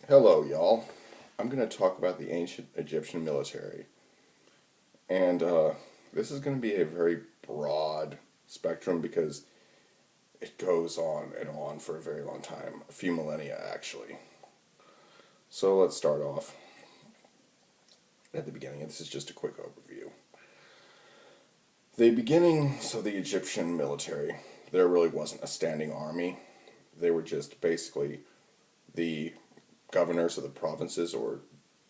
Hello, y'all. I'm going to talk about the ancient Egyptian military. And this is going to be a very broad spectrum because it goes on and on for a very long time, a few millennia actually. So let's start off at the beginning. This is just a quick overview. The Egyptian military, there really wasn't a standing army. They were just basically the governors of the provinces, or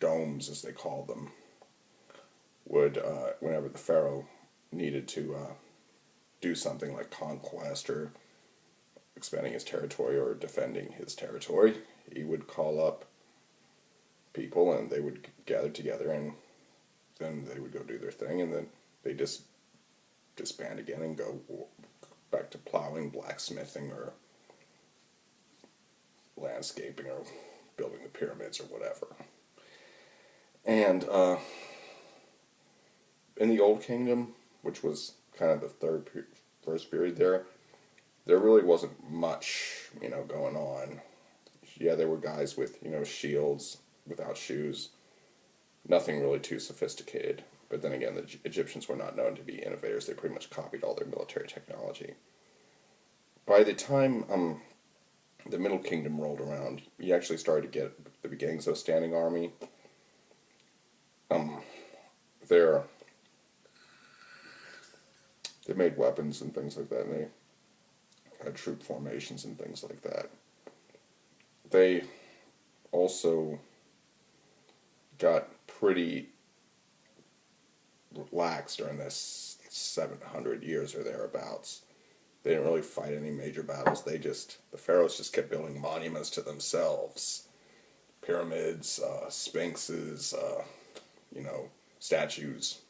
domes as they called them, would, whenever the pharaoh needed to do something like conquest or expanding his territory or defending his territory, he would call up people and they would gather together, and then they would go do their thing, and then they just disband again and go back to plowing, blacksmithing, or landscaping, or building the pyramids, or whatever. And in the Old Kingdom, which was kind of the first period there really wasn't much, going on. Yeah, there were guys with, shields without shoes. Nothing really too sophisticated. But then again, the Egyptians were not known to be innovators. They pretty much copied all their military technology. By the time the Middle Kingdom rolled around, you actually started to get the beginnings of a standing army. They made weapons and things like that, and they had troop formations and things like that. They also got pretty lax during this 700 years or thereabouts. They didn't really fight any major battles. The pharaohs just kept building monuments to themselves. Pyramids, sphinxes, statues,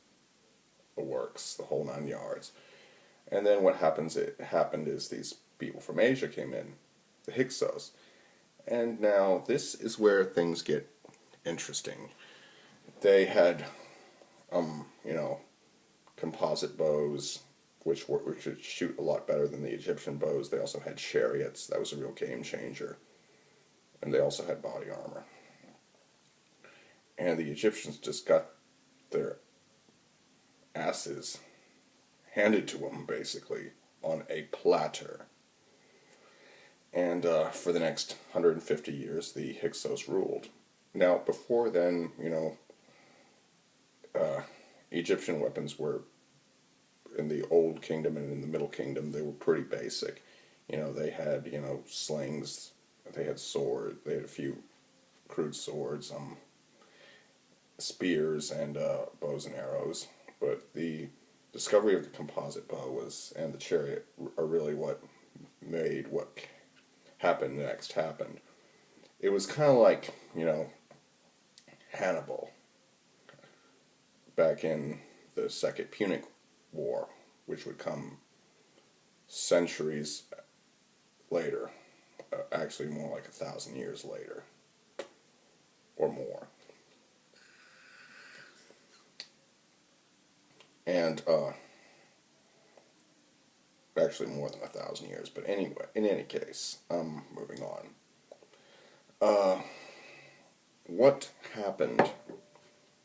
the works, the whole 9 yards. And then what happened is these people from Asia came in, the Hyksos. And now this is where things get interesting. They had, composite bows, which could shoot a lot better than the Egyptian bows. They also had chariots. That was a real game changer. And they also had body armor. And the Egyptians just got their asses handed to them, basically, on a platter. And for the next 150 years, the Hyksos ruled. Now, before then, Egyptian weapons were, in the Old Kingdom and in the Middle Kingdom, they were pretty basic. They had, slings, they had swords, they had a few crude swords, spears, and bows and arrows. But the discovery of the composite bow and the chariot are really what made what happened next happen. It was kind of like, Hannibal back in the Second Punic War, which would come centuries later, actually more like 1,000 years later, or more. And actually more than 1,000 years, but anyway, in any case, moving on. What happened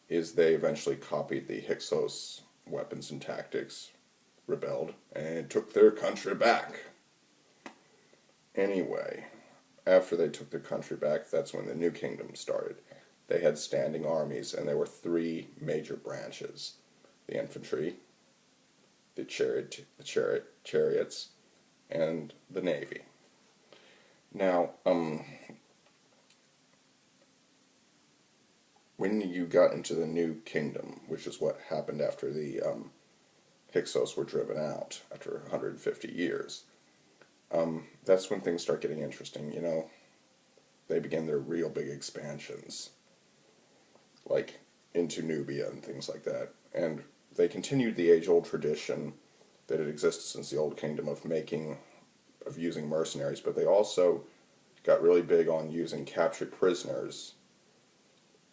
is they eventually copied the Hyksos weapons and tactics, rebelled, and took their country back. Anyway, after they took their country back, that's when the New Kingdom started. They had standing armies, and there were three major branches: the infantry, the chariots, and the navy. Now, when you got into the New Kingdom, which is what happened after the Hyksos were driven out after 150 years, that's when things start getting interesting. They begin their real big expansions, like into Nubia and things like that. And they continued the age-old tradition that had existed since the Old Kingdom of using mercenaries, but they also got really big on using captured prisoners,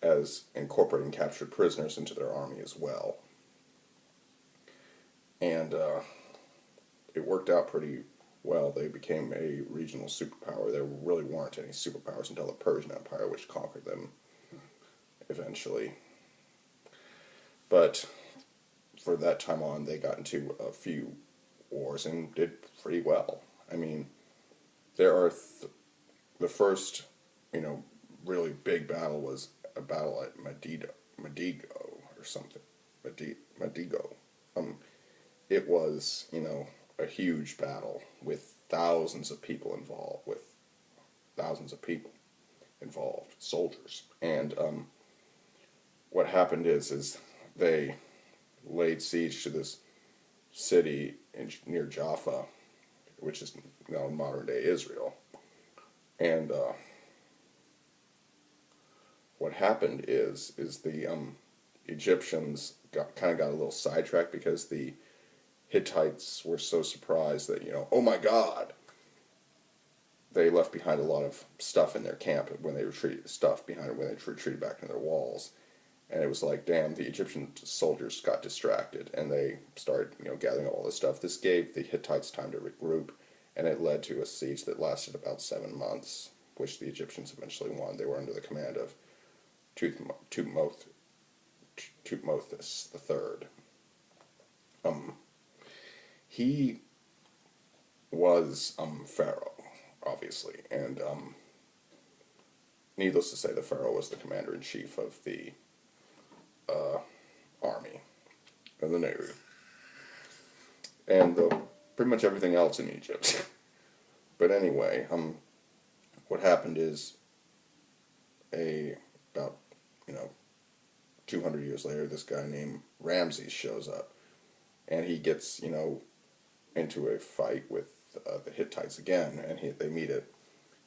as incorporating captured prisoners into their army as well. And it worked out pretty well, they became a regional superpower. There really weren't any superpowers until the Persian Empire, which conquered them eventually. But for that time on, they got into a few wars and did pretty well. I mean, there are the first, really big battle was a battle at Medigo or something. Medigo. It was, a huge battle with thousands of people involved, soldiers. And what happened is they laid siege to this city near Jaffa, which is now modern day Israel. And what happened is the Egyptians got a little sidetracked because the Hittites were so surprised that, oh my God, they left behind a lot of stuff in their camp when they retreated back into their walls. And it was like, damn, the Egyptian soldiers got distracted and they started, gathering all this stuff. This gave the Hittites time to regroup, and it led to a siege that lasted about 7 months, which the Egyptians eventually won. They were under the command of Tutmosis III. He was pharaoh, obviously, and needless to say, the pharaoh was the commander-in-chief of the army and the navy, and pretty much everything else in Egypt. But anyway, what happened is about 200 years later, this guy named Ramses shows up, and he gets into a fight with the Hittites again, and they meet at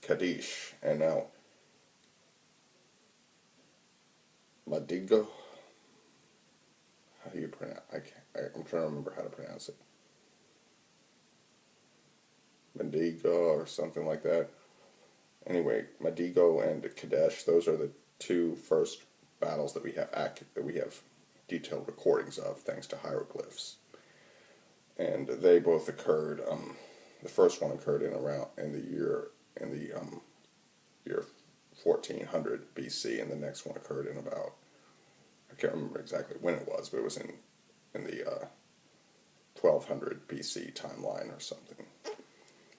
Kadesh. And now Medigo, how do you pronounce? I'm trying to remember how to pronounce it. Medigo or something like that. Anyway, Medigo and Kadesh, those are the two first battles that we have detailed recordings of, thanks to hieroglyphs. And they both occurred. The first one occurred in the year 1400 BC, and the next one occurred in about, I can't remember exactly when it was, but it was in the 1200 BC timeline or something.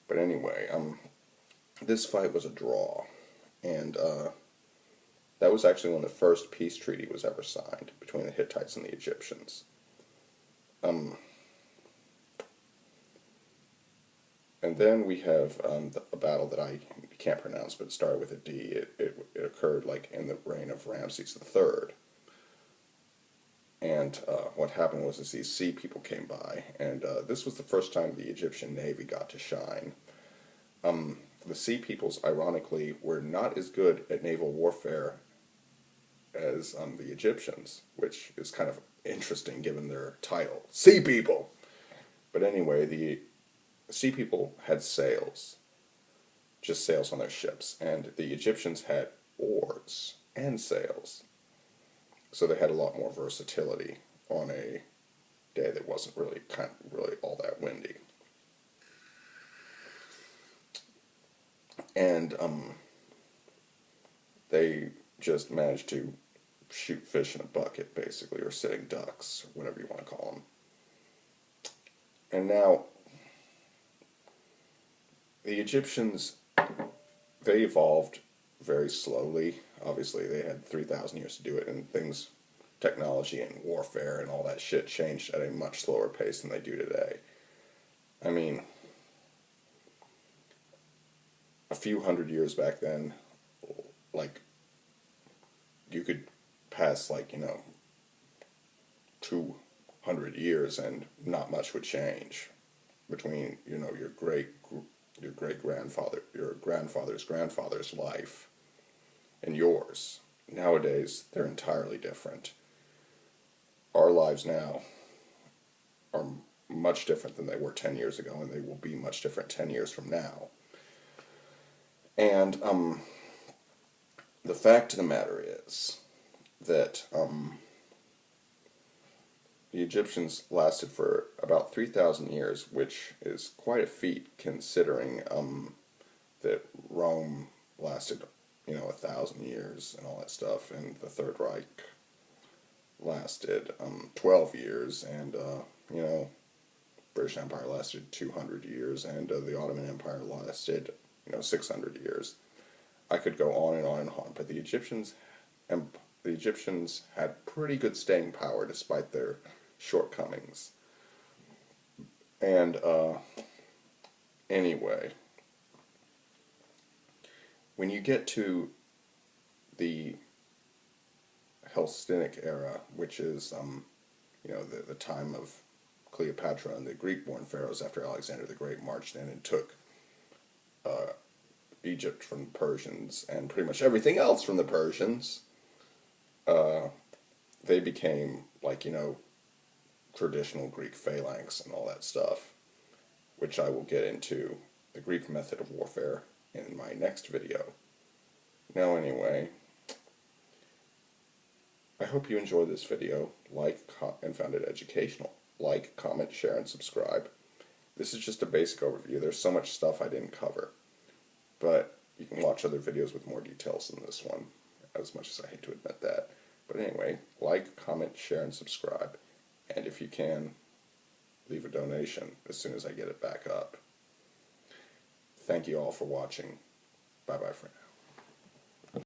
But anyway, this fight was a draw, and that was actually when the first peace treaty was ever signed between the Hittites and the Egyptians. And then we have a battle that I can't pronounce, but it started with a D. It occurred in the reign of Ramses III. And what happened was these sea people came by, and this was the first time the Egyptian Navy got to shine. The sea peoples, ironically, were not as good at naval warfare as the Egyptians, which is kind of interesting given their title, Sea People. But anyway, the sea people had sails, just sails on their ships, and the Egyptians had oars and sails. So they had a lot more versatility on a day that wasn't really all that windy. And they just managed to shoot fish in a bucket, basically, or sitting ducks, whatever you want to call them. And now, the Egyptians, they evolved very slowly. Obviously, they had 3,000 years to do it, and technology and warfare and all that shit changed at a much slower pace than they do today. I mean, a few hundred years back then, you could pass 200 years and not much would change between your grandfather's grandfather's life and yours. Nowadays, they're entirely different. Our lives now are much different than they were 10 years ago, and they will be much different 10 years from now. And the fact of the matter is that the Egyptians lasted for about 3,000 years, which is quite a feat considering that Rome lasted, 1,000 years and all that stuff, and the Third Reich lasted 12 years, and British Empire lasted 200 years, and the Ottoman Empire lasted 600 years. I could go on and on and on, but the Egyptians had pretty good staying power despite their shortcomings. And anyway, when you get to the Hellenic era, which is the time of Cleopatra and the Greek-born pharaohs after Alexander the Great marched in and took Egypt from the Persians and pretty much everything else from the Persians, they became like, traditional Greek phalanx and all that stuff, which I will get into the Greek method of warfare in my next video. Now anyway, I hope you enjoyed this video, and found it educational. Like, comment, share, and subscribe. This is just a basic overview. There's so much stuff I didn't cover, but you can watch other videos with more details than this one, as much as I hate to admit that. But anyway, like, comment, share, and subscribe. And if you can, leave a donation as soon as I get it back up. Thank you all for watching. Bye-bye for now.